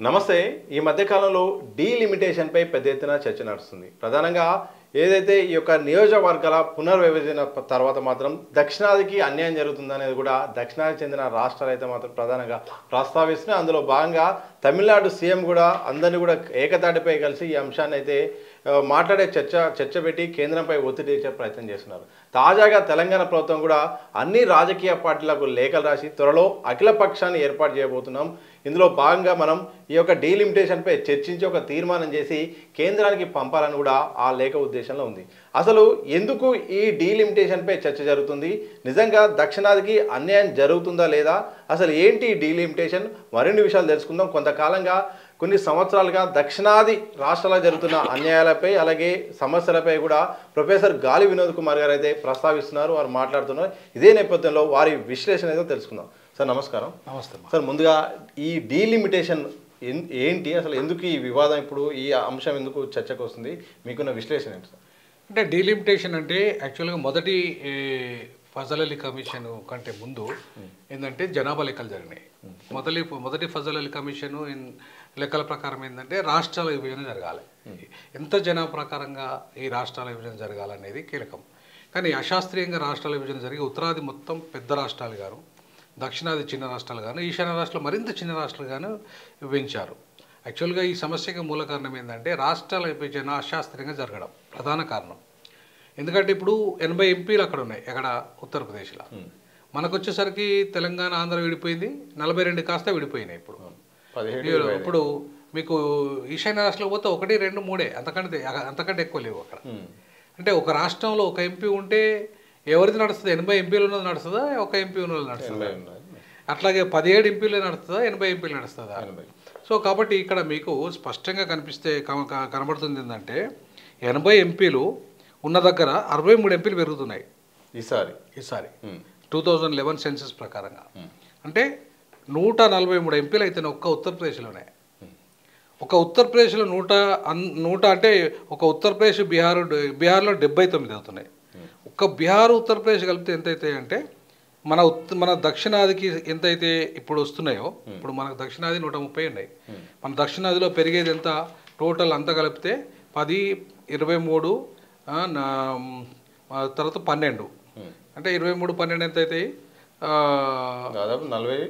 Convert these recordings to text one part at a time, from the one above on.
నమస్తే. ఈ మధ్య కాలంలో డీలిమిటేషన్ పై పెద్ద ఎత్తున చర్చ నడుస్తుంది. ప్రధానంగా ఏదైతే ఈ యొక్క నియోజకవర్గాల పునర్విభజన తర్వాత మాత్రం దక్షిణాదికి అన్యాయం జరుగుతుందనేది కూడా దక్షిణాదికి చెందిన రాష్ట్రాలు అయితే మాత్రం ప్రధానంగా ప్రస్తావిస్తున్నాయి. అందులో భాగంగా తమిళనాడు సీఎం కూడా అందరినీ కూడా ఏకతాటిపై కలిసి ఈ అంశాన్ని అయితే మాట్లాడే చర్చ పెట్టి కేంద్రంపై ఒత్తిడి తెచ్చే ప్రయత్నం చేస్తున్నారు. తాజాగా తెలంగాణ ప్రభుత్వం కూడా అన్ని రాజకీయ పార్టీలకు లేఖలు రాసి త్వరలో అఖిల పక్షాన్ని ఏర్పాటు చేయబోతున్నాం. ఇందులో భాగంగా మనం ఈ యొక్క డీలిమిటేషన్పై చర్చించి ఒక తీర్మానం చేసి కేంద్రానికి పంపాలని కూడా ఆ లేఖ ఉద్దేశంలో ఉంది. అసలు ఎందుకు ఈ డీలిమిటేషన్పై చర్చ జరుగుతుంది? నిజంగా దక్షిణాదికి అన్యాయం జరుగుతుందా లేదా? అసలు ఏంటి ఈ డీలిమిటేషన్? మరిన్ని విషయాలు తెలుసుకుందాం. కొంతకాలంగా కొన్ని సంవత్సరాలుగా దక్షిణాది రాష్ట్రాల్లో జరుగుతున్న అన్యాయాలపై అలాగే సమస్యలపై కూడా ప్రొఫెసర్ గాలి వినోద్ కుమార్ గారు అయితే ప్రస్తావిస్తున్నారు, వారు మాట్లాడుతున్నారు. ఇదే నేపథ్యంలో వారి విశ్లేషణ అయితే తెలుసుకుందాం. సార్ నమస్కారం. నమస్తే సార్, ముందుగా ఈ డీలిమిటేషన్ ఏంటి, అసలు ఎందుకు ఈ వివాదం, ఇప్పుడు ఈ అంశం ఎందుకు చర్చకు వస్తుంది, మీకున్న విశ్లేషణ ఏంటి సార్? అంటే డీలిమిటేషన్ అంటే యాక్చువల్గా మొదటి ఫజల్ అలీ కమిషన్ కంటే ముందు ఏంటంటే జనాభా లెక్కలు జరిగినాయి. మొదటి ఫజల్ అలీ కమిషన్ లెక్కల ప్రకారం ఏంటంటే రాష్ట్రాల విభజన జరగాలి. ఎంత జనాభా ప్రకారంగా ఈ రాష్ట్రాల విభజన జరగాలనేది కీలకం. కానీ అశాస్త్రీయంగా రాష్ట్రాల విభజన జరిగి ఉత్తరాది మొత్తం పెద్ద రాష్ట్రాలు గాను, దక్షిణాది చిన్న రాష్ట్రాలు గాను, ఈశాన్య రాష్ట్రాలు మరింత చిన్న రాష్ట్రాలు గాను విభజించారు. యాక్చువల్గా ఈ సమస్యకి మూల కారణం ఏంటంటే రాష్ట్రాల విభజన అశాస్త్రీయంగా జరగడం ప్రధాన కారణం. ఎందుకంటే ఇప్పుడు 80 ఎంపీలు అక్కడ ఉన్నాయి, ఎక్కడ ఉత్తరప్రదేశ్లో. మనకు వచ్చేసరికి తెలంగాణ ఆంధ్ర విడిపోయింది, 42 కాస్త విడిపోయినాయి. ఇప్పుడు మీకు ఈశాన్య రాష్ట్రంలో పోతే 1, 2, 3 అంతకంటే ఎక్కువ లేవు అక్కడ. అంటే ఒక రాష్ట్రంలో ఒక ఎంపీ ఉంటే ఎవరిది నడుస్తుంది? 80 ఎంపీలు ఉన్నది నడుస్తుందా, ఒక ఎంపీ ఉన్నది నడుస్తుందా? అట్లాగే 17 ఎంపీలు నడుస్తుందా, 80 ఎంపీలు నడుస్తుందా? సో కాబట్టి ఇక్కడ మీకు స్పష్టంగా కనబడుతుంది ఏంటంటే 80 ఎంపీలు ఉన్న దగ్గర 63 ఎంపీలు పెరుగుతున్నాయి ఈసారి 2011 సెన్సస్ ప్రకారంగా. అంటే 143 ఎంపీలు అయితే ఒక్క ఉత్తరప్రదేశ్లోనే. ఒక ఉత్తరప్రదేశ్లో 100 అంటే ఒక ఉత్తరప్రదేశ్ బీహార్లో 79 అవుతున్నాయి. ఒక్క బీహార్ ఉత్తరప్రదేశ్ కలిపితే ఎంత అవుతాయి అంటే మన దక్షిణాదికి ఎంతైతే ఇప్పుడు వస్తున్నాయో, ఇప్పుడు మనకు దక్షిణాది 130 ఉన్నాయి. మన దక్షిణాదిలో పెరిగేది ఎంత టోటల్ అంతా కలిపితే 10, 23 తర్వాత 12 అంటే 23, 12 ఎంత అవుతాయి?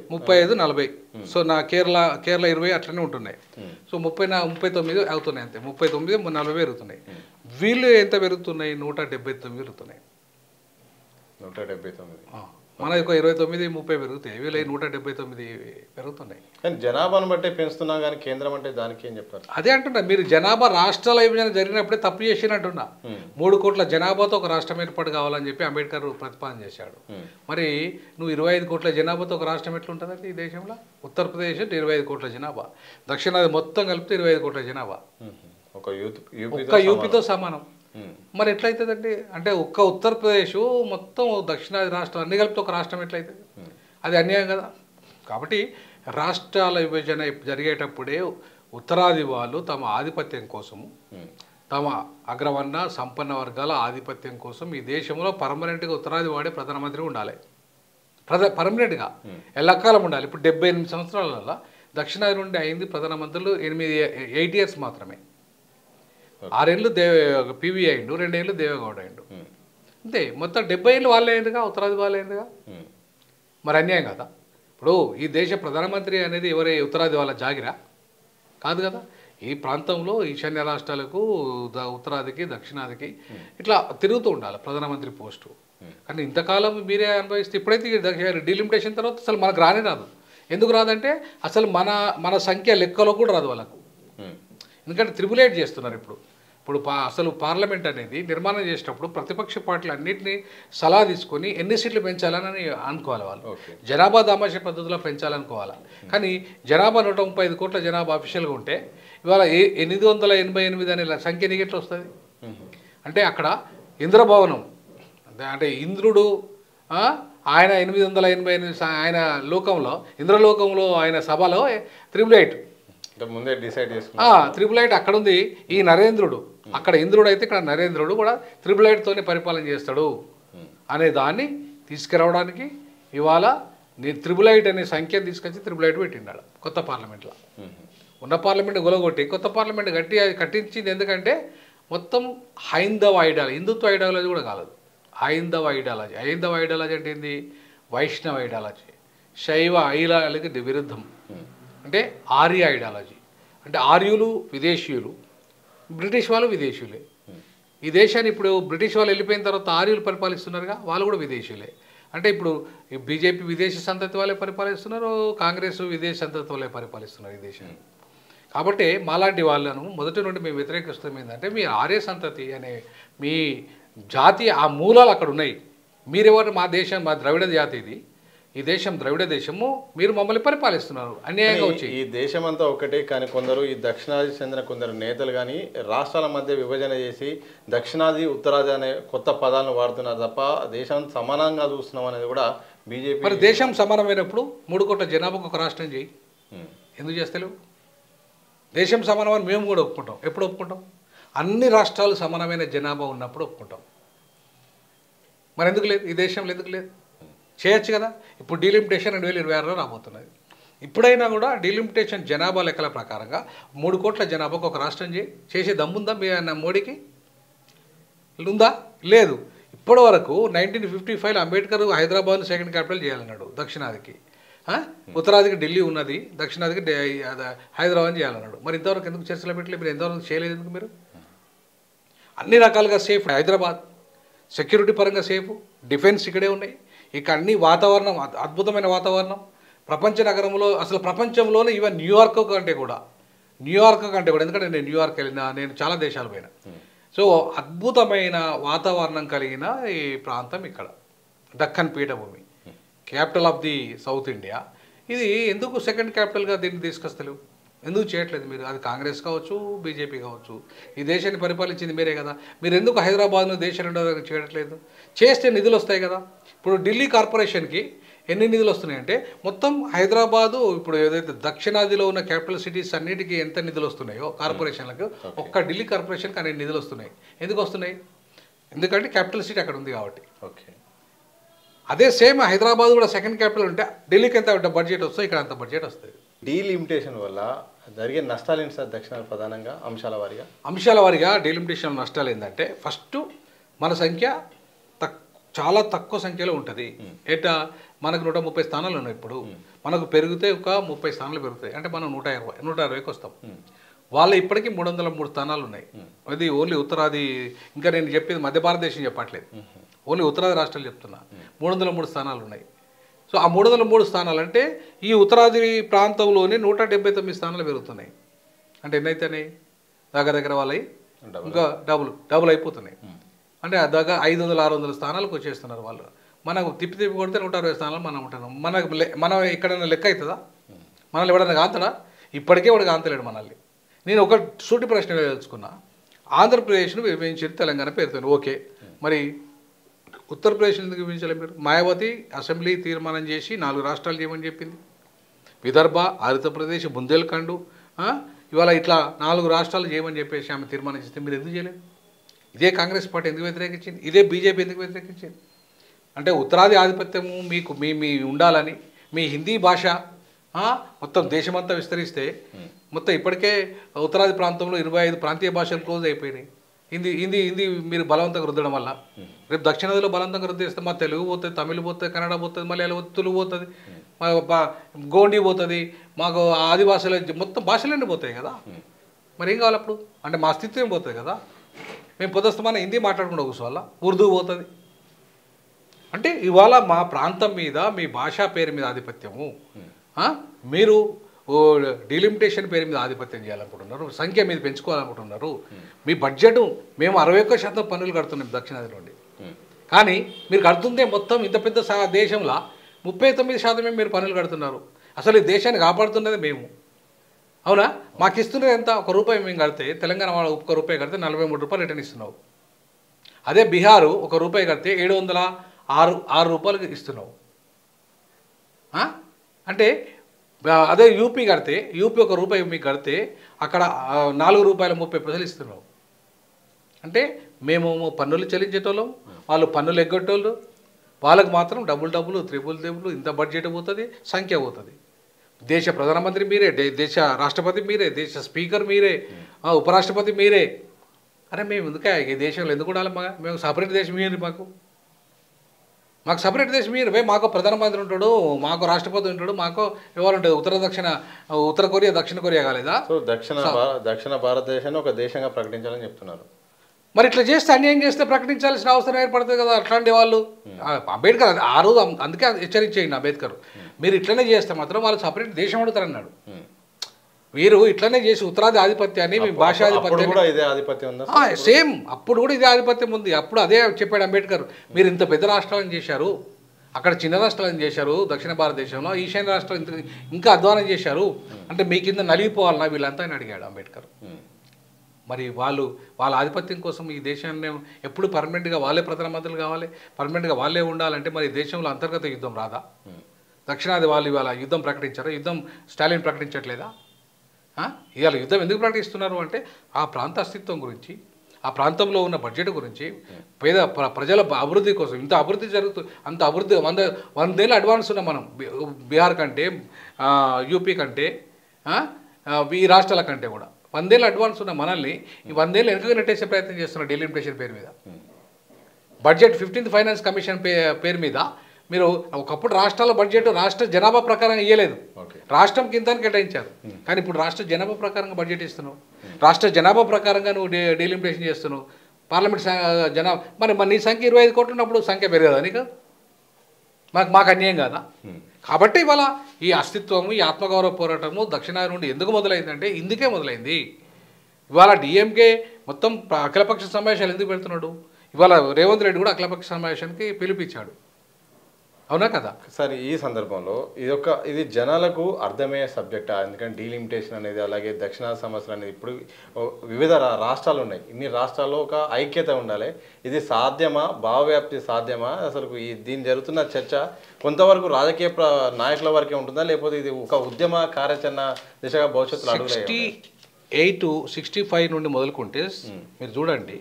35, 40. సో నా కేరళ 20 అట్లనే ఉంటున్నాయి. సో 39 అవుతున్నాయి అంతే. 39, 40 పెరుగుతున్నాయి. వీళ్ళు ఎంత పెరుగుతున్నాయి? 179 పెరుగుతున్నాయి. 179. మన ఒక 29, 30 పెరుగుతాయి. వీళ్ళు 179 పెరుగుతున్నాయి. కానీ జనాభాను బట్టే పెంచుతున్నాం, కానీ కేంద్రం అంటే దానికి ఏం చెప్తారు? అదే అంటున్నా, మీరు జనాభా రాష్ట్రాల విభజన జరిగినప్పుడే తప్పు చేసినట్టున్నా. 3 కోట్ల జనాభాతో ఒక రాష్ట్రం ఏర్పాటు కావాలని చెప్పి అంబేద్కర్ ప్రతిపాదన చేశాడు. మరి నువ్వు 25 కోట్ల జనాభాతో ఒక రాష్ట్రం ఎట్లుంటుందండి ఈ దేశంలో? ఉత్తరప్రదేశ్ 25 కోట్ల జనాభా, దక్షిణాది మొత్తం కలిపితే 25 కోట్ల జనాభా, ఒక్క యూపీతో సమానం. మరి ఎట్లయితుందండి? అంటే ఒక్క ఉత్తరప్రదేశ్ మొత్తం దక్షిణాది రాష్ట్రాలు అన్ని కలిపితే ఒక రాష్ట్రం ఎట్లయితుంది? అది అన్యాయం కదా. కాబట్టి రాష్ట్రాల విభజన జరిగేటప్పుడే ఉత్తరాది వాళ్ళు తమ ఆధిపత్యం కోసము, తమ అగ్రవర్ణ సంపన్న వర్గాల ఆధిపత్యం కోసం ఈ దేశంలో పర్మనెంట్గా ఉత్తరాది వాడే ప్రధానమంత్రి ఉండాలి. పర్మనెంట్గా ఎల్లకాలం ఉండాలి. ఇప్పుడు 78 సంవత్సరాల దక్షిణాది నుండి అయింది ప్రధానమంత్రులు 8 ఇయర్స్ మాత్రమే. 6 ఏళ్ళు పివి అయిండు, 2 ఏళ్ళు దేవేగౌడ అయిండు, అంతే. మొత్తం 70 ఏళ్ళు వాళ్ళే అయిందిగా, ఉత్తరాది వాళ్ళే అయిందిగా. మరి అన్యాయం కదా. ఇప్పుడు ఈ దేశ ప్రధానమంత్రి అనేది ఉత్తరాది వాళ్ళ జాగిరా కాదు కదా. ఈ ప్రాంతంలో ఈశాన్య రాష్ట్రాలకు, ఉత్తరాదికి, దక్షిణాదికి ఇట్లా తిరుగుతూ ఉండాలి ప్రధానమంత్రి పోస్టు. కానీ ఇంతకాలం మీరే అనుభవిస్తే ఇప్పుడైతే డీలిమిటేషన్ తర్వాత అసలు మనకు రాదు. ఎందుకు రాదంటే అసలు మన సంఖ్య లెక్కలో కూడా రాదు వాళ్ళకు. ఎందుకంటే త్రిబులేట్ చేస్తున్నారు. ఇప్పుడు అసలు పార్లమెంట్ అనేది నిర్మాణం చేసేటప్పుడు ప్రతిపక్ష పార్టీలు అన్నింటినీ సలహా తీసుకొని ఎన్ని సీట్లు పెంచాలని అనుకోవాలి వాళ్ళు. జనాభా దామాష పద్ధతిలో పెంచాలనుకోవాలి. కానీ జనాభా 135 కోట్ల జనాభా అఫీషియల్గా ఉంటే ఇవాళ 888 అనే సంఖ్య నీకు ఎట్లా వస్తుంది? అంటే అక్కడ ఇంద్రభవనం అంటే ఇంద్రుడు ఆయన 888 ఆయన లోకంలో, ఇంద్రలోకంలో ఆయన సభలో 888 ముందే డిసైడ్ చేసుకున్నా. 888 అక్కడ ఉంది. ఈ నరేంద్రుడు అక్కడ ఇంద్రుడు అయితే ఇక్కడ నరేంద్రుడు కూడా 888తోనే పరిపాలన చేస్తాడు అనే దాన్ని తీసుకురావడానికి ఇవాళ 888 అనే సంఖ్యను తీసుకొచ్చి 888 పెట్టిండాడు కొత్త పార్లమెంట్లో. ఉన్న పార్లమెంట్ గొలగొట్టి కొత్త పార్లమెంట్ కట్టించింది ఎందుకంటే మొత్తం హైందవ ఐడియాలజీ, హిందుత్వ ఐడియాలజీ కూడా కాలేదు, హైందవ ఐడియాలజీ. హైందవ ఐడియాలజీ అంటే ఏంది? వైష్ణవ ఐడియాలజీ, శైవ ఐడియాలజీకి విరుద్ధం. అంటే ఆర్య ఐడియాలజీ, అంటే ఆర్యులు విదేశీయులు, బ్రిటిష్ వాళ్ళు విదేశీయులే. ఈ దేశాన్ని ఇప్పుడు బ్రిటిష్ వాళ్ళు వెళ్ళిపోయిన తర్వాత ఆర్యులు పరిపాలిస్తున్నారుగా, వాళ్ళు కూడా విదేశీయులే. అంటే ఇప్పుడు బీజేపీ విదేశీ సంతతి వాళ్ళే పరిపాలిస్తున్నారు, కాంగ్రెస్ విదేశీ సంతతి వాళ్ళే పరిపాలిస్తున్నారు ఈ దేశాన్ని. కాబట్టి మాలాంటి వాళ్ళను మొదటి నుండి మేము వ్యతిరేకిస్తాం ఏంటంటే, మీ ఆర్య సంతతి అనే మీ జాతి ఆ మూలాలు అక్కడ ఉన్నాయి. మీరెవరు? మా దేశం, మా ద్రవిడ జాతి ఇది, ఈ దేశం ద్రవిడ దేశము, మీరు మమ్మల్ని పరిపాలిస్తున్నారు అన్యాయంగా వచ్చి. ఈ దేశం అంతా ఒకటే, కానీ కొందరు ఈ దక్షిణాది చెందిన కొందరు నేతలు కానీ రాష్ట్రాల మధ్య విభజన చేసి దక్షిణాది ఉత్తరాది అనే కొత్త పదాలను వాడుతున్నారు తప్ప దేశం సమానంగా చూస్తున్నాం అనేది కూడా బీజేపీ. మరి దేశం సమానమైనప్పుడు 3 కోట్ల జనాభాకు ఒక రాష్ట్రం చేయి, ఎందుకు చేస్తలేవు? దేశం సమానమని మేము కూడా ఒప్పుకుంటాం. ఎప్పుడు ఒప్పుకుంటాం? అన్ని రాష్ట్రాలు సమానమైన జనాభా ఉన్నప్పుడు ఒప్పుకుంటాం. మరి ఎందుకు లేదు? ఈ దేశంలో ఎందుకు లేదు? చేయొచ్చు కదా. ఇప్పుడు డీలిమిటేషన్ 2026లో రాబోతున్నది. ఇప్పుడైనా కూడా డీలిమిటేషన్ జనాభా లెక్కల ప్రకారంగా 3 కోట్ల జనాభాకు ఒక రాష్ట్రం చేసే దమ్ముందా మీ మోడీకి? ఉందా? లేదు. ఇప్పటి వరకు 1955లో అంబేద్కర్ హైదరాబాద్ సెకండ్ క్యాపిటల్ చేయాలన్నాడు దక్షిణాదికి. ఉత్తరాదికి ఢిల్లీ ఉన్నది, దక్షిణాదికి హైదరాబాద్ చేయాలన్నాడు. మరి ఇంతవరకు ఎందుకు చర్చలు పెట్టలేదు? మీరు ఎంతవరకు చేయలేదు ఎందుకు? మీరు అన్ని రకాలుగా సేఫ్ హైదరాబాద్, సెక్యూరిటీ పరంగా సేఫ్, డిఫెన్స్ ఇక్కడే ఉన్నాయి. ఇక అన్ని వాతావరణం అద్భుతమైన వాతావరణం. ప్రపంచ నగరంలో అసలు ప్రపంచంలోనే ఈవెన్ న్యూయార్క్ కంటే కూడా ఎందుకంటే నేను న్యూయార్క్ వెళ్ళినా, నేను చాలా దేశాలు పోయినా. సో అద్భుతమైన వాతావరణం కలిగిన ఈ ప్రాంతం ఇక్కడ దక్కన్ పీఠభూమి, capital of the south India. ఇది ఎందుకు సెకండ్ క్యాపిటల్గా దీన్ని తీసుకొస్తలేవు? ఎందుకు చేయట్లేదు మీరు? అది కాంగ్రెస్ కావచ్చు, బీజేపీ కావచ్చు, ఈ దేశాన్ని పరిపాలించింది మీరే కదా. మీరు ఎందుకు హైదరాబాద్ను దేశం రెండో చేయట్లేదు? చేస్తే నిధులు వస్తాయి కదా. ఇప్పుడు ఢిల్లీ కార్పొరేషన్కి ఎన్ని నిధులు వస్తున్నాయంటే, మొత్తం హైదరాబాదు ఇప్పుడు ఏదైతే దక్షిణాదిలో ఉన్న క్యాపిటల్ సిటీస్ అన్నిటికీ ఎంత నిధులు వస్తున్నాయో కార్పొరేషన్లకు, ఒక్క ఢిల్లీ కార్పొరేషన్కి అన్ని నిధులు వస్తున్నాయి. ఎందుకు వస్తున్నాయి? ఎందుకంటే క్యాపిటల్ సిటీ అక్కడ ఉంది కాబట్టి. ఓకే. అదే సేమ్ హైదరాబాద్ కూడా సెకండ్ క్యాపిటల్ ఉంటే ఢిల్లీకి ఎంత బడ్జెట్ వస్తుంది, ఇక్కడ అంత బడ్జెట్ వస్తుంది. డీలిమిటేషన్ వల్ల జరిగే నష్టాలు ఏంటి సార్? దక్షిణాది ప్రధానంగా అంశాల వారిగా డీలిమిటేషన్ నష్టాలు ఏంటంటే, ఫస్ట్ మన సంఖ్య చాలా తక్కువ సంఖ్యలో ఉంటుంది. ఏటా మనకు 130 స్థానాలు ఉన్నాయి. ఇప్పుడు మనకు పెరిగితే ఒక 30 స్థానాలు పెరుగుతాయి, అంటే మనం 120కి వస్తాం. వాళ్ళ ఇప్పటికీ 303 స్థానాలు ఉన్నాయి. అది ఓన్లీ ఉత్తరాది, ఇంకా నేను చెప్పేది మధ్య భారతదేశం చెప్పట్లేదు, ఓన్లీ ఉత్తరాది రాష్ట్రాలు చెప్తున్నా. 303 స్థానాలు ఉన్నాయి. సో ఆ 303 స్థానాలు అంటే ఈ ఉత్తరాది ప్రాంతంలోనే 179 స్థానాలు పెరుగుతున్నాయి. అంటే ఎన్నైతేనే దగ్గర వాళ్ళవి ఇంకా డబుల్ అయిపోతున్నాయి. అంటే దగ్గర 500-600 స్థానాలకు వచ్చేస్తున్నారు వాళ్ళు. మనకు తిప్పి కొడితే 160 స్థానాలు మనం ఉంటున్నాం. మనం ఎక్కడైనా లెక్క అవుతుందా? మనల్ని ఎవడన్నా కాంతడా? ఇప్పటికే వాడు కాంతలేడు మనల్ని. నేను ఒక సూటి ప్రశ్న తెలుసుకున్నా. ఆంధ్రప్రదేశ్ను విభజించి తెలంగాణ పేరుతుంది, ఓకే. మరి ఉత్తరప్రదేశ్ ఎందుకు విభజించలేదు మీరు? మాయావతి అసెంబ్లీ తీర్మానం చేసి 4 రాష్ట్రాలు చేయమని చెప్పింది. విదర్భ, ఆంధ్రప్రదేశ్, బుందేల్ఖండ్, ఇవాళ ఇట్లా 4 రాష్ట్రాలు చేయమని చెప్పేసి ఆమె తీర్మానం చేస్తే మీరు ఎందుకు చేయలేదు? ఇదే కాంగ్రెస్ పార్టీ ఎందుకు వ్యతిరేకించింది? ఇదే బీజేపీ ఎందుకు వ్యతిరేకించింది? అంటే ఉత్తరాది ఆధిపత్యము మీకు మీ ఉండాలని, మీ హిందీ భాష మొత్తం దేశమంతా విస్తరిస్తే మొత్తం ఇప్పటికే ఉత్తరాది ప్రాంతంలో 25 ప్రాంతీయ భాషలు క్లోజ్ అయిపోయినాయి. హిందీ మీరు బలవంతంగా రుద్దడం వల్ల రేపు దక్షిణాదిలో బలవంతంగా రుద్దేస్తే మా తెలుగు పోతుంది, తమిళ్ పోతుంది, కన్నడ పోతుంది, మలయాళం తెలుగు పోతుంది, గోండి పోతుంది, మాకు ఆదివాసులు మొత్తం భాషలన్నీ పోతాయి కదా. మరి ఏం కావాలి అప్పుడు? అంటే మా అస్తిత్వం పోతుంది కదా. మేము పొద్దుస్తమానం హిందీ మాట్లాడకుండా కూర్చోవాలా, ఉర్దూ పోతుంది. అంటే ఇవాళ మా ప్రాంతం మీద మీ భాషా పేరు మీద ఆధిపత్యము, మీరు డీలిమిటేషన్ పేరు మీద ఆధిపత్యం చేయాలనుకుంటున్నారు, సంఖ్య మీద పెంచుకోవాలనుకుంటున్నారు. మీ బడ్జెట్ మేము 61% పన్నులు కడుతున్నాం దక్షిణాది నుండి, కానీ మీరు కడుతుందే మొత్తం ఇంత పెద్ద దేశంలో 39% మీరు పన్నులు కడుతున్నారు. అసలు ఈ దేశాన్ని కాపాడుతున్నది మేము, అవునా? మాకు ఇస్తున్నది ఎంత? ₹1 మేము కడితే, తెలంగాణ వాళ్ళు ₹1 కడితే ₹43 రిటర్న్ ఇస్తున్నావు. అదే బీహారు ₹1 కడితే ₹706 ఇస్తున్నావు. అంటే అదే యూపీ కడితే, యూపీ ₹1 మీకు కడితే అక్కడ ₹4.30 ఇస్తున్నావు. అంటే మేము పన్నులు చెల్లించేటోళ్ళం, వాళ్ళు పన్నులు ఎగ్గొట్టేళ్ళు, వాళ్ళకు మాత్రం డబుల్ త్రిబుల్ ఇంత బడ్జెట్ పోతుంది, సంఖ్య పోతుంది. దేశ ప్రధానమంత్రి మీరే, దేశ రాష్ట్రపతి మీరే, దేశ స్పీకర్ మీరే, ఉపరాష్ట్రపతి మీరే. అరే మేము ఎందుకే ఈ దేశంలో ఎందుకు ఉండాలి? మేము సపరేట్ దేశం ఇవ్వండి, మాకు సపరేట్ దేశం ఇవ్వండి. మాకు ప్రధానమంత్రి ఉంటాడు, మాకు రాష్ట్రపతి ఉంటాడు, మాకు ఎవరు ఉంటుంది? ఉత్తర కొరియా దక్షిణ కొరియా కాలేదా? సో దక్షిణ భారతదేశాన్ని ఒక దేశంగా ప్రకటించాలని చెప్తున్నారు. మరి ఇట్లా చేస్తే అన్యాయం చేస్తే ప్రకటించాల్సిన అవసరం ఏర్పడుతుంది కదా. అట్లాంటి వాళ్ళు అంబేద్కర్ ఆ రోజు అందుకే హెచ్చరించేయండి అంబేద్కర్, మీరు ఇట్లనే చేస్తే మాత్రం వాళ్ళు సపరేట్ దేశం అడుగుతారన్నాడు. మీరు ఇట్లనే చేసి ఉత్తరాది ఆధిపత్యాన్ని, మీ భాషాధిపత్యాన్ని సేమ్ అప్పుడు కూడా ఇదే ఆధిపత్యం ఉంది. అప్పుడు అదే చెప్పాడు అంబేద్కర్, మీరు ఇంత పెద్ద రాష్ట్రాలను చేశారు, అక్కడ చిన్న రాష్ట్రాలను చేశారు, దక్షిణ భారతదేశంలో ఈశాన్య రాష్ట్రాలు ఇంకా అధ్వానం చేశారు, అంటే మీ కింద నలిగిపోవాలన్నా వీళ్ళంతా అని అడిగాడు అంబేద్కర్. మరి వాళ్ళ ఆధిపత్యం కోసం ఈ దేశాన్ని ఎప్పుడు పర్మనెంట్గా వాళ్ళే ప్రధానమంత్రులు కావాలి, పర్మనెంట్గా వాళ్ళే ఉండాలంటే మరి దేశంలో అంతర్గత యుద్ధం రాదా? దక్షిణాది వాళ్ళు ఇవాళ యుద్ధం ప్రకటించారు, యుద్ధం స్టాలిన్ ప్రకటించట్లేదా? ఇవాళ యుద్ధం ఎందుకు ప్రకటిస్తున్నారు అంటే ఆ ప్రాంత అస్తిత్వం గురించి, ఆ ప్రాంతంలో ఉన్న బడ్జెట్ గురించి, పేద ప్రజల అభివృద్ధి కోసం. ఇంత అభివృద్ధి జరుగుతుంది, అంత అభివృద్ధి 100 ఏళ్ళు అడ్వాన్స్ ఉన్నాం మనం బీహార్ కంటే, యూపీ కంటే, ఈ రాష్ట్రాల కంటే కూడా 100 ఏళ్ళు అడ్వాన్స్ ఉన్న మనల్ని ఈ 100 ఏళ్ళు వెనుకగా నెట్టేసే ప్రయత్నం చేస్తున్నారు డీలిమిటేషన్ పేరు మీద. బడ్జెట్ 15th ఫైనాన్స్ కమిషన్ పేరు మీద మీరు ఒకప్పుడు రాష్ట్రాల బడ్జెట్ రాష్ట్ర జనాభా ప్రకారం ఇవ్వలేదు, రాష్ట్రం కింద కేటాయించారు. కానీ ఇప్పుడు రాష్ట్ర జనాభా ప్రకారంగా బడ్జెట్ ఇస్తున్నావు, రాష్ట్ర జనాభా ప్రకారంగా నువ్వు డీలిమిటేషన్ చేస్తున్నావు. పార్లమెంట్ జనాభా మరి నీ సంఖ్య 25 కోట్లు ఉన్నప్పుడు సంఖ్య పెరగదా నీకు? మాకు అన్యాయం కాదా? కాబట్టి ఇవాళ ఈ అస్తిత్వము, ఈ ఆత్మగౌరవ పోరాటము దక్షిణాది నుండి ఎందుకు మొదలైందంటే ఇందుకే మొదలైంది. ఇవాళ డిఎంకే మొత్తం అఖిలపక్ష సమావేశాలు ఎందుకు పెడుతున్నాడు? ఇవాళ రేవంత్ రెడ్డి కూడా అఖిలపక్ష సమావేశానికి పిలిపించాడు, అవునా కదా? సరే, ఈ సందర్భంలో ఇది జనాలకు అర్థమయ్యే సబ్జెక్టా? ఎందుకంటే డీలిమిటేషన్ అనేది, అలాగే దక్షిణాది సమస్యలు అనేది, ఇప్పుడు వివిధ రాష్ట్రాలు ఉన్నాయి, ఇన్ని రాష్ట్రాల్లో ఒక ఐక్యత ఉండాలి. ఇది సాధ్యమా? భావవ్యాప్తి సాధ్యమా? అసలు దీని జరుగుతున్న చర్చ కొంతవరకు రాజకీయ నాయకుల వరకే ఉంటుందా, లేకపోతే ఇది ఒక ఉద్యమ కార్యాచరణ దిశగా భవిష్యత్తులో అడుగుతాయి? 65 నుండి మొదలుకుంటే మీరు చూడండి,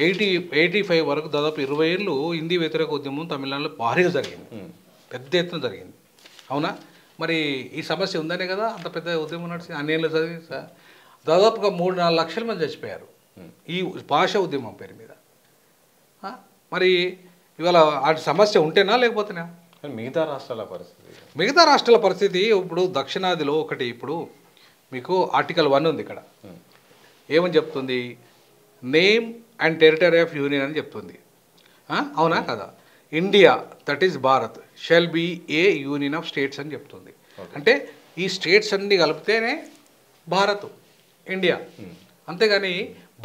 85 వరకు దాదాపు 20 ఏళ్ళు హిందీ వ్యతిరేక ఉద్యమం తమిళనాడులో భారీగా జరిగింది, పెద్ద ఎత్తున జరిగింది, అవునా? మరి ఈ సమస్య ఉందనే కదా అంత పెద్ద ఉద్యమం నడిచింది. అన్నేళ్ళు చదివి దాదాపుగా 3-4 లక్షల మంది చచ్చిపోయారు ఈ భాష ఉద్యమం పేరు మీద. మరి ఇవాళ ఆ సమస్య ఉంటేనా లేకపోతేనా? మిగతా రాష్ట్రాల పరిస్థితి ఇప్పుడు దక్షిణాదిలో ఒకటి, ఇప్పుడు మీకు ఆర్టికల్ 1 ఉంది ఇక్కడ, ఏమని చెప్తుంది? Name and territory of union అని చెప్తుంది, అవునా కదా? India, that is Bharat, shall be a union of states అని చెప్తుంది. అంటే ఈ స్టేట్స్ అన్ని కలిపితేనే భారత్, ఇండియా. అంతేగాని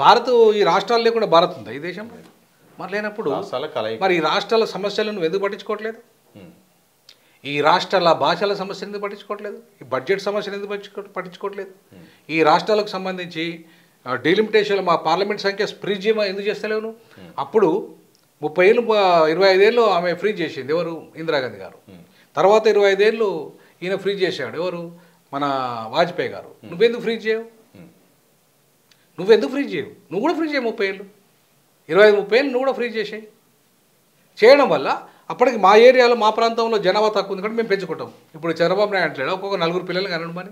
భారత్ ఈ రాష్ట్రాలు లేకుండా భారత్ ఉందా ఈ దేశం? మరి లేనప్పుడు మరి ఈ రాష్ట్రాల సమస్యలను ఎందుకు పట్టించుకోవట్లేదు? ఈ రాష్ట్రాల భాషల సమస్యను ఎందుకు పట్టించుకోవట్లేదు? ఈ బడ్జెట్ సమస్యను ఎందుకు పట్టించుకోవట్లేదు? ఈ రాష్ట్రాలకు సంబంధించి డీలిమిటేషన్ మా పార్లమెంట్ సంఖ్య ఫ్రీజ్ ఎందుకు చేస్తలేవు నువ్వు? అప్పుడు 30 ఏళ్ళు 25 ఏళ్ళు ఆమె ఫ్రీజ్ చేసింది ఎవరు? ఇందిరాగాంధీ గారు. తర్వాత 25 ఏళ్ళు ఈయన ఫ్రీజ్ చేశాడు ఎవరు? మన వాజ్పేయి గారు. నువ్వెందుకు ఫ్రీజ్ చేయవు? నువ్వు కూడా ఫ్రీజ్ చేయి 30 ఏళ్ళు, 25-30 ఏళ్ళు నువ్వు కూడా ఫ్రీజ్ చేసాయి. చేయడం వల్ల అప్పటికి మా ఏరియాలో, మా ప్రాంతంలో జనాభా తక్కువ ఉంది కాబట్టి మేము పెంచుకుంటాం. ఇప్పుడు చంద్రబాబు నాయుడు అంటాడు ఒక్కొక్క 4 పిల్లలు కనడమని,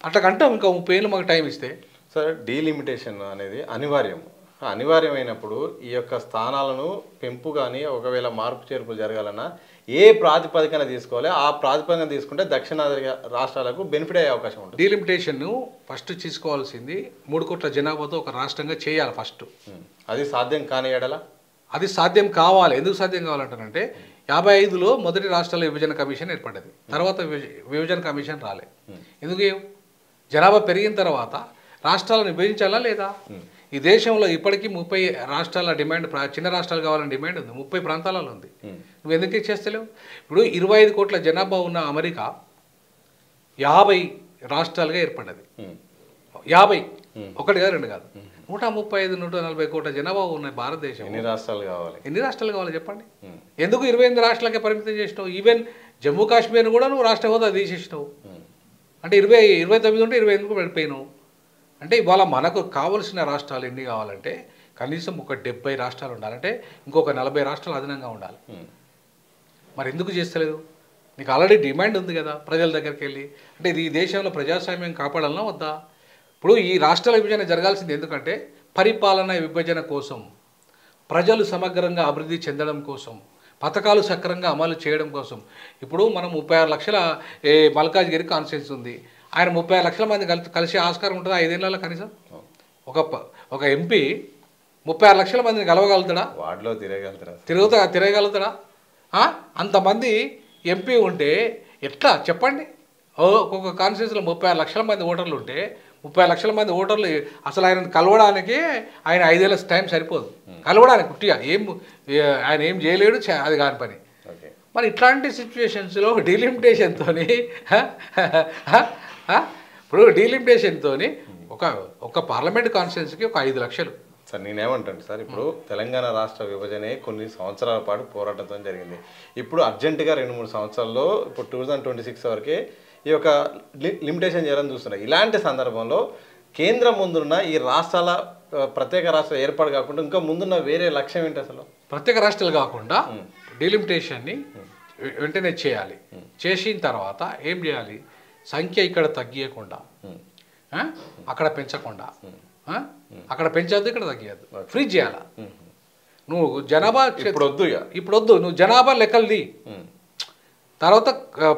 అట్లా కంటాం. ఇంకా 30 ఏళ్ళు మాకు టైం ఇస్తే. సరే, డీలిమిటేషన్ అనేది అనివార్యమైనప్పుడు ఈ యొక్క స్థానాలను పెంపు కానీ ఒకవేళ మార్పు చేర్పు జరగాలన్నా ఏ ప్రాతిపదికన తీసుకోవాలి? ఆ ప్రాతిపదికన తీసుకుంటే దక్షిణాది రాష్ట్రాలకు బెనిఫిట్ అయ్యే అవకాశం ఉంటుంది. డీలిమిటేషన్ను ఫస్ట్ తీసుకోవాల్సింది 3 కోట్ల జనాభాతో ఒక రాష్ట్రంగా చేయాలి ఫస్ట్. అది సాధ్యం కాని ఎడల అది సాధ్యం కావాలి. ఎందుకు సాధ్యం కావాలంటారంటే 55లో మొదటి రాష్ట్రాల విభజన కమిషన్ ఏర్పడ్డది, తర్వాత విభజన కమిషన్ రాలే. ఎందుకు? జనాభా పెరిగిన తర్వాత రాష్ట్రాలను విభజించాలా లేదా? ఈ దేశంలో ఇప్పటికీ 30 రాష్ట్రాల డిమాండ్, చిన్న రాష్ట్రాలు కావాలని డిమాండ్ ఉంది, 30 ప్రాంతాలలో ఉంది. నువ్వు ఎందుకు చేస్తలేవు? ఇప్పుడు 25 కోట్ల జనాభా ఉన్న అమెరికా 50 రాష్ట్రాలుగా ఏర్పడ్డది. 50, ఒకటి కాదు, 2 కాదు, 135-140 కోట్ల జనాభా ఉన్న భారతదేశం ఎన్ని రాష్ట్రాలు కావాలి చెప్పండి? ఎందుకు 28 రాష్ట్రాలకే పరిమితం చేసినావు? ఈవెన్ జమ్మూ కాశ్మీర్ను కూడా నువ్వు రాష్ట్ర హోదా తీసేసినావు. అంటే 29 ఉంటే 28కు వెళ్ళిపోయినావు. అంటే ఇవాళ మనకు కావలసిన రాష్ట్రాలు ఎన్ని కావాలంటే కనీసం ఒక 70 రాష్ట్రాలు ఉండాలంటే ఇంకొక 40 రాష్ట్రాలు అదనంగా ఉండాలి. మరి ఎందుకు చేస్తలేదు? నీకు ఆల్రెడీ డిమాండ్ ఉంది కదా ప్రజల దగ్గరికి వెళ్ళి. అంటే ఇది ఈ దేశంలో ప్రజాస్వామ్యం కాపాడాలన్నా వద్దా? ఇప్పుడు ఈ రాష్ట్రాల విభజన జరగాల్సింది ఎందుకంటే పరిపాలన విభజన కోసం, ప్రజలు సమగ్రంగా అభివృద్ధి చెందడం కోసం, పథకాలు సక్రమంగా అమలు చేయడం కోసం. ఇప్పుడు మనం 36 లక్షల మల్కాజ్గిరి కాన్స్టిట్యూన్సీ ఉంది. ఆయన 36 లక్షల మంది కలిసే ఆస్కారం ఉంటుందా 5 ఏళ్లలో కనీసం? ఒక ఎంపీ 36 లక్షల మందిని కలవగలుగుతాడా? వార్డులో తిరగలుగుతాడా? అంతమంది ఎంపీ ఉంటే ఎట్లా చెప్పండి? ఒక్కొక్క కాన్స్టిట్యూన్సీలో 36 లక్షల మంది ఓటర్లు ఉంటే 30 లక్షల మంది ఓటర్లు అసలు ఆయన కలవడానికి ఆయన 5 ఏళ్ళ టైం సరిపోదు. కలవడానికి పుట్టిగా ఆయన ఏం చేయలేడు, అది కాని పని. మరి ఇట్లాంటి సిచ్యువేషన్స్లో డీలిమిటేషన్తో ఇప్పుడు డీలిమిటేషన్తో ఒక పార్లమెంట్ కాన్స్టిట్యున్సీకి ఒక 5 లక్షలు. సార్ నేనేమంటాను సార్, ఇప్పుడు తెలంగాణ రాష్ట్ర విభజనే కొన్ని సంవత్సరాల పాటు పోరాటంతో జరిగింది. ఇప్పుడు అర్జెంటుగా 2-3 సంవత్సరాల్లో ఇప్పుడు 2026 వరకే ఈ యొక్క లిమిటేషన్ చేయాలని చూస్తున్నారు. ఇలాంటి సందర్భంలో కేంద్రం ముందున్న ఈ రాష్ట్రాల ప్రత్యేక రాష్ట్ర ఏర్పాటు కాకుండా ఇంకా ముందున్న వేరే లక్ష్యం ఏంటి అసలు? ప్రత్యేక రాష్ట్రాలు కాకుండా డీలిమిటేషన్ని వెంటనే చేయాలి. చేసిన తర్వాత ఏం చేయాలి? సంఖ్య ఇక్కడ తగ్గియకుండా, అక్కడ పెంచకుండా, అక్కడ పెంచొద్దు, ఇక్కడ తగ్గియద్దు, ఫ్రీజ్ చేయాలి. నువ్వు జనాభా ఇప్పుడు వద్దు, నువ్వు జనాభా లెక్కలది తర్వాత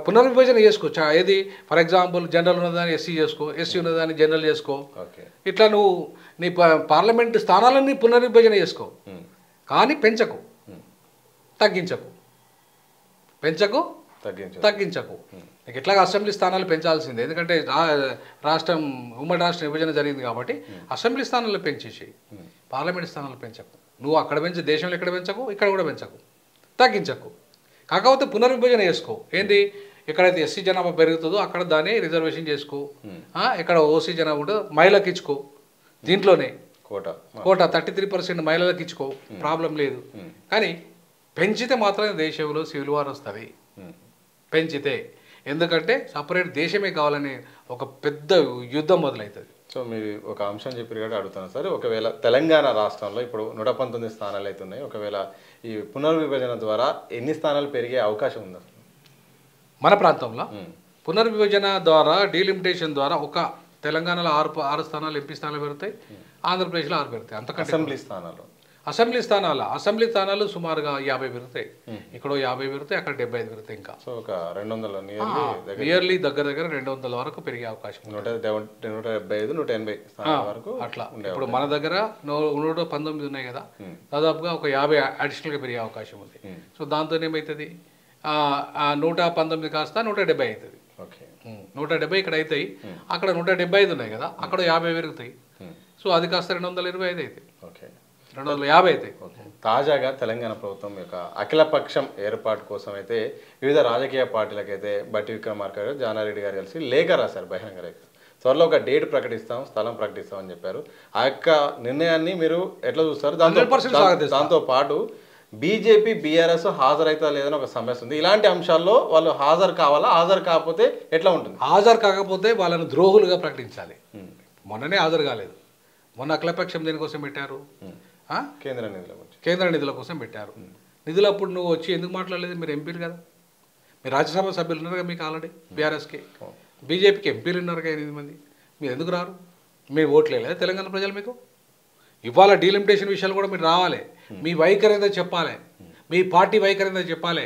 పునర్విభజన చేసుకో. ఏది ఫర్ ఎగ్జాంపుల్ జనరల్ ఉన్నదాన్ని ఎస్సీ చేసుకో, ఎస్సీ ఉన్నదాన్ని జనరల్ చేసుకో. ఇట్లా నువ్వు నీ పార్లమెంటు స్థానాలన్నీ పునర్విభజన చేసుకో. కానీ పెంచకు, తగ్గించకు, తగ్గించకు. నీకు ఎట్లాగా అసెంబ్లీ స్థానాలు పెంచాల్సిందే, ఎందుకంటే రాష్ట్రం ఉమ్మడి రాష్ట్ర విభజన జరిగింది కాబట్టి అసెంబ్లీ స్థానాలు పెంచేసి పార్లమెంట్ స్థానాలు పెంచకు. నువ్వు అక్కడ పెంచి దేశంలో ఎక్కడ పెంచకు, ఇక్కడ కూడా పెంచకు, తగ్గించకు. కాకపోతే పునర్విభజన చేసుకో. ఏంది? ఎక్కడైతే ఎస్సీ జనాభా పెరుగుతుందో అక్కడ దాన్ని రిజర్వేషన్ చేసుకో. ఎక్కడ ఓసీ జనాభా ఉంటుందో మహిళలకు ఇచ్చుకో. దీంట్లోనే కోట 33% మహిళలకు ఇచ్చుకో, ప్రాబ్లం లేదు. కానీ పెంచితే మాత్రమే దేశంలో సివిల్ వార్ వస్తుంది. పెంచితే, ఎందుకంటే సపరేట్ దేశమే కావాలని ఒక పెద్ద యుద్ధం మొదలవుతుంది. సో మీరు ఒక అంశం చెప్పారు కాబట్టి అడుగుతున్నాను సార్, ఒకవేళ తెలంగాణ రాష్ట్రంలో ఇప్పుడు 119 స్థానాలు అయితే ఉన్నాయి, ఒకవేళ ఈ పునర్విభజన ద్వారా ఎన్ని స్థానాలు పెరిగే అవకాశం ఉందా మన ప్రాంతంలో? పునర్విభజన ద్వారా, డీలిమిటేషన్ ద్వారా ఒక తెలంగాణలో 6 స్థానాలు ఎంపీ స్థానాలు పెరుగుతాయి, ఆంధ్రప్రదేశ్లో 6 పెరుగుతాయి. అంతకంటే అసెంబ్లీ స్థానాలు సుమారుగా 50 పెరుగుతాయి. ఇక్కడ 50 పెరుగుతాయి, అక్కడ 75 పెరుగుతాయి. ఇంకా సో ఒక 200 నియర్లీ దగ్గర 200 వరకు పెరిగే అవకాశం, 175, 180 వరకు అట్లా. ఇప్పుడు మన దగ్గర 119 ఉన్నాయి కదా, దాదాపుగా ఒక 50 అడిషనల్గా పెరిగే అవకాశం ఉంది. సో దాంతో ఏమవుతుంది, 119 కాస్త 170 అవుతుంది. 170 ఇక్కడ అవుతాయి, అక్కడ 175 ఉన్నాయి కదా, అక్కడ 50 పెరుగుతాయి. సో అది కాస్త 225 అవుతాయి, 250 అవుతాయి. తాజాగా తెలంగాణ ప్రభుత్వం యొక్క అఖిలపక్షం ఏర్పాటు కోసం అయితే వివిధ రాజకీయ పార్టీలకైతే బట్టి విక్రమార్క గారు, జానారెడ్డి గారు కలిసి లేఖ రాశారు, బహిరంగ లేఖ. త్వరలో ఒక డేట్ ప్రకటిస్తాం, స్థలం ప్రకటిస్తాం అని చెప్పారు. ఆ యొక్క నిర్ణయాన్ని మీరు ఎట్లా చూస్తారు? దాంతో పాటు బీజేపీ, బీఆర్ఎస్ హాజరైతా లేదని ఒక సమస్య ఉంది. ఇలాంటి అంశాల్లో వాళ్ళు హాజరు కావాలా? హాజరు కాకపోతే ఎట్లా ఉంటుంది? హాజరు కాకపోతే వాళ్ళని ద్రోహులుగా ప్రకటించాలి. మొన్ననే హాజరు కాలేదు. మొన్న అఖిలపక్షం దేనికోసం పెట్టారు? కేంద్ర నిధుల కోసం పెట్టారు. నిధులు అప్పుడు నువ్వు వచ్చి ఎందుకు మాట్లాడలేదు? మీరు ఎంపీలు కదా, మీరు రాజ్యసభ సభ్యులు ఉన్నారు కదా మీకు ఆల్రెడీ. బీఆర్ఎస్కి, బీజేపీకి ఎంపీలు ఉన్నారు కదా 8 మంది. మీరు ఎందుకు రారు? మీరు ఓట్లే లేదా తెలంగాణ ప్రజలు మీకు? ఇవాళ డీలిమిటేషన్ విషయాలు కూడా మీరు రావాలి, మీ వైఖరి ఏదో చెప్పాలి, మీ పార్టీ వైఖరి ఏదో చెప్పాలి.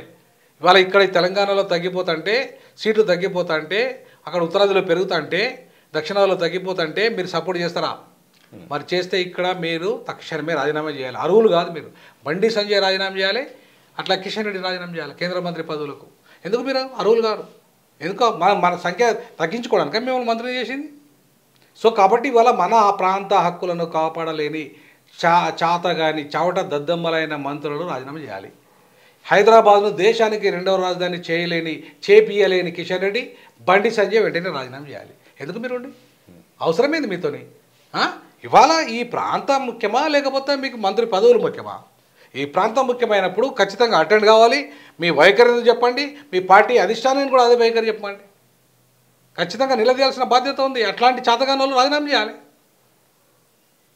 ఇవాళ ఇక్కడ తెలంగాణలో తగ్గిపోతుంటే, సీట్లు తగ్గిపోతుంటే, అక్కడ ఉత్తరాదిలో పెరుగుతుంటే, దక్షిణాదిలో తగ్గిపోతుంటే మీరు సపోర్ట్ చేస్తారా? మరి చేస్తే ఇక్కడ మీరు తక్షణమే రాజీనామా చేయాలి. అర్హులు కాదు మీరు. బండి సంజయ్ రాజీనామా చేయాలి, అట్లా కిషన్ రెడ్డి రాజీనామా చేయాలి కేంద్ర మంత్రి పదవులకు. ఎందుకు మీరు అర్హులు గారు? ఎందుకో మన సంఖ్య తగ్గించుకోవడానికి మిమ్మల్ని మంత్రి చేసింది. సో కాబట్టి ఇవాళ మన ప్రాంత హక్కులను కాపాడలేని చాతగాని చవట దద్దమ్మలైన మంత్రులు రాజీనామా చేయాలి. హైదరాబాద్ను దేశానికి 2వ రాజధాని చేపియలేని కిషన్ రెడ్డి, బండి సంజయ్ వెంటనే రాజీనామా చేయాలి. ఎందుకు మీరు అవసరమైంది మీతోని? ఇవాళ ఈ ప్రాంతం ముఖ్యమా లేకపోతే మీకు మంత్రి పదవులు ముఖ్యమా? ఈ ప్రాంతం ముఖ్యమైనప్పుడు ఖచ్చితంగా అటెండ్ కావాలి. మీ వైఖరిని చెప్పండి, మీ పార్టీ అధిష్టానాన్ని కూడా అదే వైఖరి చెప్పండి. ఖచ్చితంగా నిలదీయాల్సిన బాధ్యత ఉంది. అట్లాంటి చాతగానోళ్ళు రాజీనామా చేయాలి.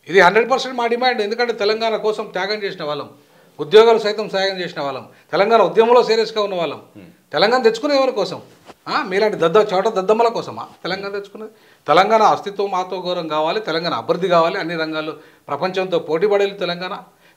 ఇది 100% మా డిమాండ్. ఎందుకంటే తెలంగాణ కోసం త్యాగం చేసిన వాళ్ళం, ఉద్యోగాలు సైతం త్యాగం చేసిన వాళ్ళం, తెలంగాణ ఉద్యమంలో సీరియస్గా ఉన్న వాళ్ళం. తెలంగాణ తెచ్చుకునేది ఎవరి కోసం? మీలాంటి చోట దద్దమ్మల కోసమా తెలంగాణ తెచ్చుకున్నది? తెలంగాణ అస్తిత్వం మాతో గౌరవం కావాలి, తెలంగాణ అభివృద్ధి కావాలి, అన్ని రంగాల్లో ప్రపంచంతో పోటీ పడేది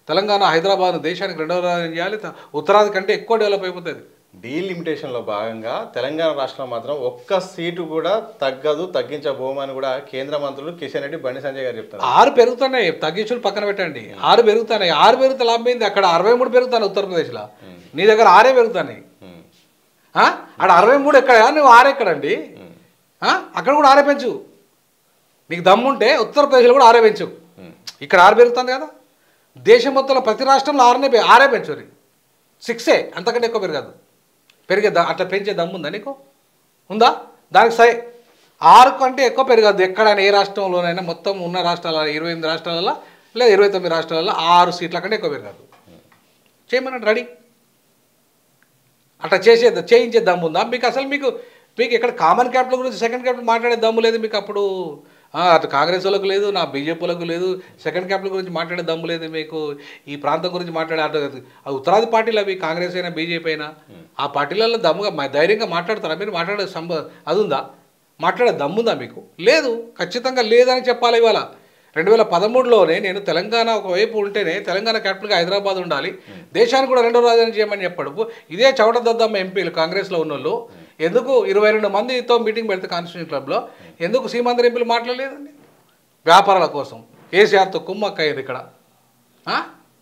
తెలంగాణ హైదరాబాద్ దేశానికి రెండవ రాజధాని చేయాలి, ఉత్తరాది కంటే ఎక్కువ డెవలప్ అయిపోతుంది. డీలిమిటేషన్లో భాగంగా తెలంగాణ రాష్ట్రంలో మాత్రం ఒక్క సీటు కూడా తగ్గదు, తగ్గించబోమని కూడా కేంద్ర మంత్రులు కిషన్ రెడ్డి, బండి సంజయ్ గారు చెప్తారు. 6 పెరుగుతున్నాయి, తగ్గించులు పక్కన పెట్టండి. 6 పెరుగుతున్నాయి. 6 పెరుగుతా లాభం ఏంది? అక్కడ 63 పెరుగుతాను ఉత్తరప్రదేశ్లో, నీ దగ్గర 6 పెరుగుతున్నాయి. అక్కడ 63 ఎక్కడ, నువ్వు 6 ఎక్కడండి? అక్కడ కూడా 6 పెంచు. నీకు దమ్ముంటే ఉత్తరప్రదేశ్లో కూడా 6 పెంచు. ఇక్కడ 6 పెరుగుతుంది కదా, దేశం మొత్తంలో ప్రతి రాష్ట్రంలో 6 పెంచు. 6 అంతకంటే ఎక్కువ పెరగదు. అట్లా పెంచే దమ్ము ఉందా నీకు? ఉందా? దానికి 6 కంటే ఎక్కువ పెరగదు ఎక్కడైనా, ఏ రాష్ట్రంలోనైనా. మొత్తం ఉన్న రాష్ట్రాల 28 రాష్ట్రాలలో లేదా 29 రాష్ట్రాలలో 6 సీట్ల కంటే ఎక్కువ పెరగదు. చేయమన్నాడు రెడీ. అట్లా చేయించే దమ్ము ఉందా మీకు? అసలు మీకు ఇక్కడ కామన్ క్యాపిటల్ గురించి సెకండ్ క్యాపిటల్ మాట్లాడే దమ్ము లేదు మీకు. అప్పుడు అటు కాంగ్రెస్ వాళ్ళకు లేదు, నా బీజేపీ వాళ్ళకు లేదు. సెకండ్ క్యాపిటల్ గురించి మాట్లాడే దమ్ము లేదు మీకు. ఈ ప్రాంతం గురించి మాట్లాడే అటు ఉత్తరాది పార్టీలు అవి, కాంగ్రెస్ అయినా బీజేపీ అయినా, ఆ పార్టీలలో దమ్ముగా ధైర్యంగా మాట్లాడతారా మీరు? మాట్లాడే అది ఉందా? మాట్లాడే దమ్ముందా మీకు? లేదు, ఖచ్చితంగా లేదని చెప్పాలి. ఇవాళ 2013లోనే నేను తెలంగాణ ఒకవైపు ఉంటేనే తెలంగాణ క్యాపిటల్గా హైదరాబాద్ ఉండాలి, దేశానికి కూడా రెండో రాజధాని చేయమని చెప్పడు. ఇదే చవట దద్దమ్మ ఎంపీలు కాంగ్రెస్లో ఉన్న వాళ్ళు ఎందుకు 22 మందితో మీటింగ్ పెడితే కాన్స్టిట్యూషన్ క్లబ్లో ఎందుకు సీమాంధ్ర ఎంపీలు మాట్లాడలేదండి? వ్యాపారాల కోసం కేసీఆర్తో కుమ్మక్కయ్యారు ఇక్కడ.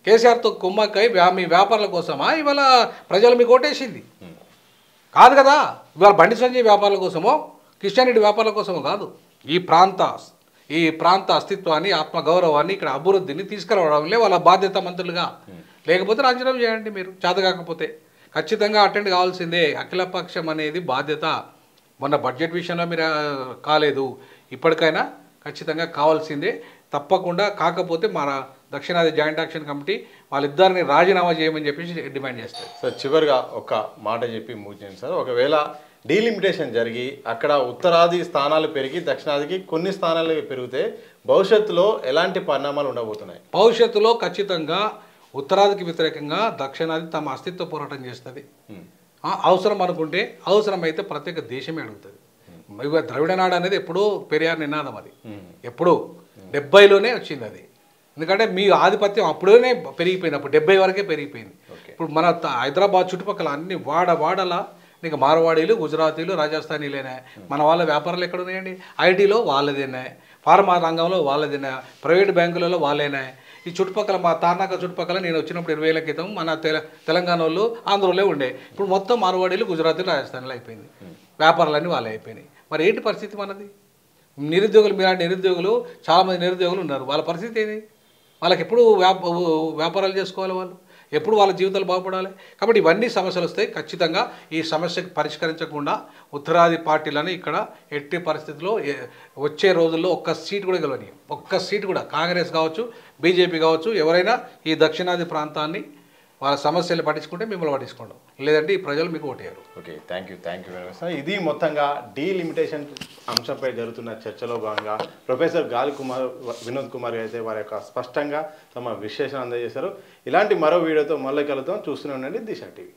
కేసీఆర్తో కుమ్మక్కై మీ వ్యాపారాల కోసమా ఇవాళ ప్రజలు మీకు ఓటేసింది? కాదు కదా. ఇవాళ బండి సంజయ్ వ్యాపారాల కోసమో, కిషన్ రెడ్డి వ్యాపారాల కోసమో కాదు. ఈ ప్రాంత అస్తిత్వాన్ని, ఆత్మగౌరవాన్ని, ఇక్కడ అభివృద్ధిని తీసుకురావడంలో వాళ్ళ బాధ్యత మంత్రులుగా. లేకపోతే రాజీనామా చేయండి మీరు, చేత కాకపోతే. ఖచ్చితంగా అటెండ్ కావాల్సిందే. అఖిలపక్షం అనేది బాధ్యత. మొన్న బడ్జెట్ విషయంలో మీరు కాలేదు, ఇప్పటికైనా ఖచ్చితంగా కావాల్సిందే తప్పకుండా. కాకపోతే మన దక్షిణాది జాయింట్ యాక్షన్ కమిటీ వాళ్ళిద్దరిని రాజీనామా చేయమని చెప్పేసి డిమాండ్ చేస్తారు. సార్ చివరిగా ఒక మాట చెప్పి ముగించండి సార్. ఒకవేళ డీలిమిటేషన్ జరిగి అక్కడ ఉత్తరాది స్థానాలు పెరిగి దక్షిణాదికి కొన్ని స్థానాలు పెరిగితే భవిష్యత్తులో ఎలాంటి పరిణామాలు ఉండబోతున్నాయి? భవిష్యత్తులో ఖచ్చితంగా ఉత్తరాదికి వ్యతిరేకంగా దక్షిణాది తమ అస్తిత్వ పోరాటం చేస్తుంది. అవసరం అనుకుంటే, అవసరమైతే ప్రత్యేక దేశమే అడుగుతుంది. ద్రవిడనాడు అనేది ఎప్పుడూ పెరియార్ నినాదం. అది ఎప్పుడూ 70లోనే వచ్చింది అది. ఎందుకంటే మీ ఆధిపత్యం అప్పుడేనే పెరిగిపోయింది, అప్పుడు 70 వరకే పెరిగిపోయింది. ఇప్పుడు మన హైదరాబాద్ చుట్టుపక్కల అన్ని వాడలా నీకు మార్వాడీలు, గుజరాతీలు, రాజస్థానీలేనా. మన వాళ్ళ వ్యాపారాలు ఎక్కడ ఉన్నాయండి? ఐటీలో వాళ్ళదేనా, ఫార్మా రంగంలో వాళ్ళదేనా, ప్రైవేట్ బ్యాంకులలో వాళ్ళేనా. ఈ చుట్టుపక్కల మా తార్నాక చుట్టుపక్కల నేను వచ్చినప్పుడు 20 ఏళ్ల క్రితం మన తెలంగాణ వాళ్ళు, ఆంధ్రలో ఉండే. ఇప్పుడు మొత్తం మార్వాడీలు, గుజరాతీలు, రాజస్థానీలు అయిపోయింది. వ్యాపారాలన్నీ వాళ్ళే అయిపోయినాయి. మరి ఏంటి పరిస్థితి మనది? నిరుద్యోగులు, మీలాంటి నిరుద్యోగులు చాలామంది నిరుద్యోగులు ఉన్నారు. వాళ్ళ పరిస్థితి ఏంటి? వాళ్ళకి ఎప్పుడు వ్యాపారాలు చేసుకోవాలి, వాళ్ళు ఎప్పుడు వాళ్ళ జీవితాలు బాగుపడాలి. కాబట్టి ఇవన్నీ సమస్యలు వస్తాయి. ఖచ్చితంగా ఈ సమస్యకు పరిష్కరించకుండా ఉత్తరాది పార్టీలను ఇక్కడ ఎట్టి పరిస్థితుల్లో వచ్చే రోజుల్లో ఒక్క సీటు కూడా గెలవని, ఒక్క సీటు కూడా కాంగ్రెస్ కావచ్చు, బీజేపీ కావచ్చు, ఎవరైనా ఈ దక్షిణాది ప్రాంతాన్ని వాళ్ళ సమస్యలు పట్టించుకుంటే మిమ్మల్ని పట్టించుకోవడం లేదంటే ఈ ప్రజలు మీకు ఓటేయరు. Okay, thank you very much sir. ఇది మొత్తంగా డీలిమిటేషన్ అంశంపై జరుగుతున్న చర్చలో భాగంగా ప్రొఫెసర్ గాలి వినోద్ కుమార్ అయితే వారి యొక్క స్పష్టంగా తమ విశ్లేషణ అందజేశారు. ఇలాంటి మరో వీడియోతో మళ్ళీ కలుద్దాం. చూస్తూనే ఉండండి దిశ టీవీ.